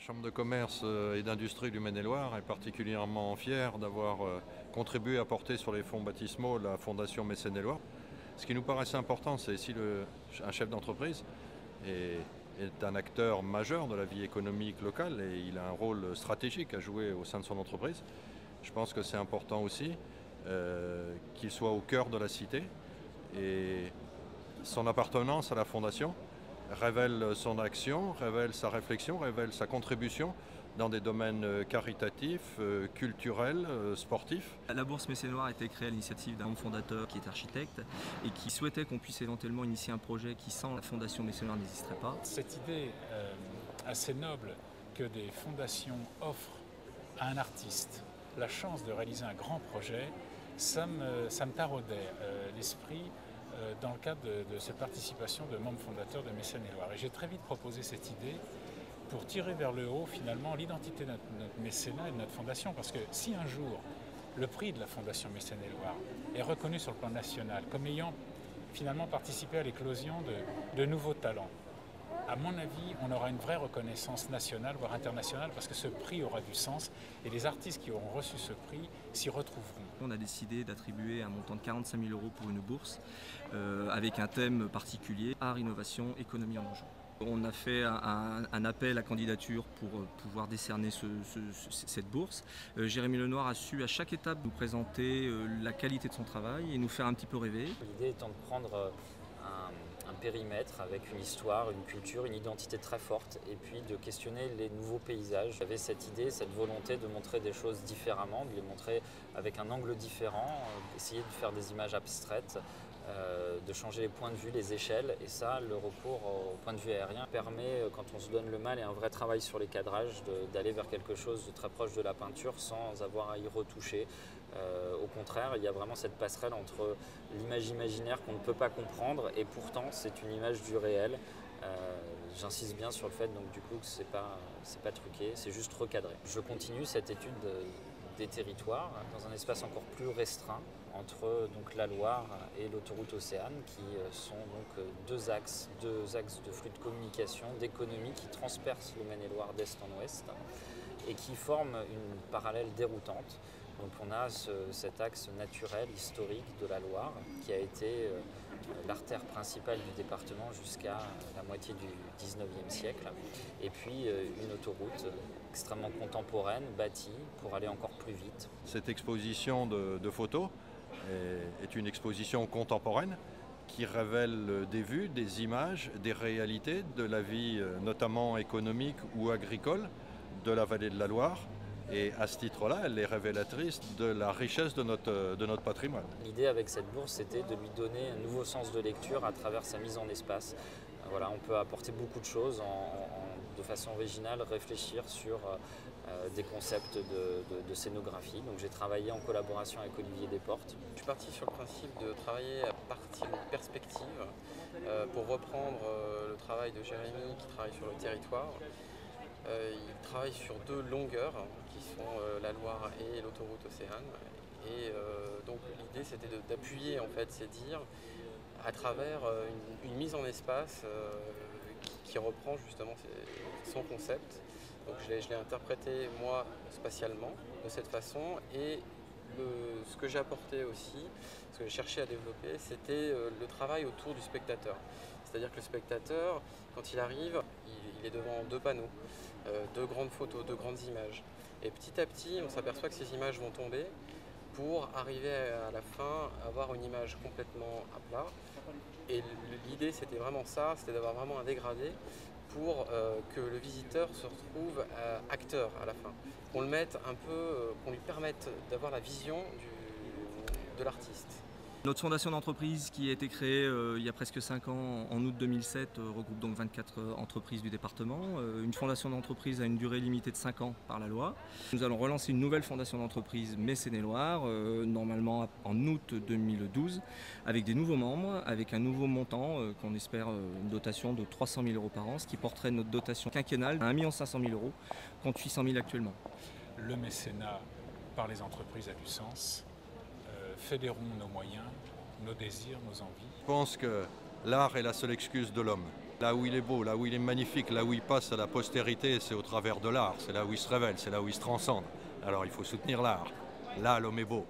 Chambre de commerce et d'industrie du Maine-et-Loire est particulièrement fière d'avoir contribué à porter sur les fonds baptismaux la Fondation Mécène-et-Loire. Ce qui nous paraissait important, c'est si un chef d'entreprise est un acteur majeur de la vie économique locale et il a un rôle stratégique à jouer au sein de son entreprise. Je pense que c'est important aussi qu'il soit au cœur de la cité et son appartenance à la Fondation révèle son action, révèle sa réflexion, révèle sa contribution dans des domaines caritatifs, culturels, sportifs. La bourse Mécène-et-Loire a été créée à l'initiative d'un fondateur qui est architecte et qui souhaitait qu'on puisse éventuellement initier un projet qui, sans la Fondation Mécène-et-Loire, n'existerait pas. Cette idée assez noble que des fondations offrent à un artiste la chance de réaliser un grand projet, ça me taraudait l'esprit dans le cadre de cette participation de membres fondateurs de Mécène-et-Loire. Et j'ai très vite proposé cette idée pour tirer vers le haut finalement l'identité de notre mécénat et de notre fondation. Parce que si un jour le prix de la Fondation Mécène-et-Loire est reconnu sur le plan national comme ayant finalement participé à l'éclosion de nouveaux talents, à mon avis, on aura une vraie reconnaissance nationale, voire internationale, parce que ce prix aura du sens et les artistes qui auront reçu ce prix s'y retrouveront. On a décidé d'attribuer un montant de 45 000 € pour une bourse avec un thème particulier, art, innovation, économie en enjeu. On a fait un appel à candidature pour pouvoir décerner cette bourse. Jérémy Lenoir a su à chaque étape nous présenter la qualité de son travail et nous faire un petit peu rêver. L'idée étant de prendre un périmètre avec une histoire, une culture, une identité très forte et puis de questionner les nouveaux paysages. J'avais cette idée, cette volonté de montrer des choses différemment, de les montrer avec un angle différent, d'essayer de faire des images abstraites, de changer les points de vue, les échelles, et ça, le recours au point de vue aérien permet, quand on se donne le mal et un vrai travail sur les cadrages, d'aller vers quelque chose de très proche de la peinture sans avoir à y retoucher. Au contraire, il y a vraiment cette passerelle entre l'image imaginaire qu'on ne peut pas comprendre et pourtant c'est une image du réel. J'insiste bien sur le fait donc, du coup, que c'est pas truqué, c'est juste recadré. Je continue cette étude des territoires dans un espace encore plus restreint entre donc, la Loire et l'autoroute Océane qui sont donc deux axes de flux de communication, d'économie qui transpercent le Maine-et-Loire d'est en ouest et qui forment une parallèle déroutante. Donc on a cet axe naturel, historique de la Loire qui a été l'artère principale du département jusqu'à la moitié du 19e siècle. Et puis une autoroute extrêmement contemporaine, bâtie pour aller encore plus vite. Cette exposition de photos est une exposition contemporaine qui révèle des vues, des images, des réalités de la vie notamment économique ou agricole de la vallée de la Loire. Et à ce titre-là, elle est révélatrice de la richesse de notre patrimoine. L'idée avec cette bourse, c'était de lui donner un nouveau sens de lecture à travers sa mise en espace. Voilà, on peut apporter beaucoup de choses de façon originale, réfléchir sur des concepts de scénographie. Donc j'ai travaillé en collaboration avec Olivier Desportes. Je suis parti sur le principe de travailler à partir de perspectives pour reprendre le travail de Jérémy qui travaille sur le territoire. Il travaille sur deux longueurs qui sont la Loire et l'autoroute Océane. Et donc l'idée c'était d'appuyer en fait ces dires à travers une mise en espace qui reprend justement son concept. Donc je l'ai interprété moi spatialement de cette façon et ce que j'ai apporté aussi, ce que j'ai cherché à développer, c'était le travail autour du spectateur. C'est-à-dire que le spectateur, quand il arrive, il est devant deux panneaux, deux grandes photos, deux grandes images. Et petit à petit, on s'aperçoit que ces images vont tomber pour arriver à la fin, avoir une image complètement à plat. Et l'idée, c'était vraiment ça, c'était d'avoir vraiment un dégradé pour que le visiteur se retrouve acteur à la fin. Qu'on le mette un peu, qu'on lui permette d'avoir la vision de l'artiste. Notre fondation d'entreprise qui a été créée il y a presque 5 ans, en août 2007, regroupe donc 24 entreprises du département. Une fondation d'entreprise a une durée limitée de 5 ans par la loi. Nous allons relancer une nouvelle fondation d'entreprise Mécène-et-Loire, normalement en août 2012, avec des nouveaux membres, avec un nouveau montant qu'on espère une dotation de 300 000 € par an, ce qui porterait notre dotation quinquennale à 1 500 000 € contre 800 000 actuellement. Le mécénat par les entreprises a du sens. Fédérons nos moyens, nos désirs, nos envies. Je pense que l'art est la seule excuse de l'homme. Là où il est beau, là où il est magnifique, là où il passe à la postérité, c'est au travers de l'art. C'est là où il se révèle, c'est là où il se transcende. Alors il faut soutenir l'art. Là, l'homme est beau.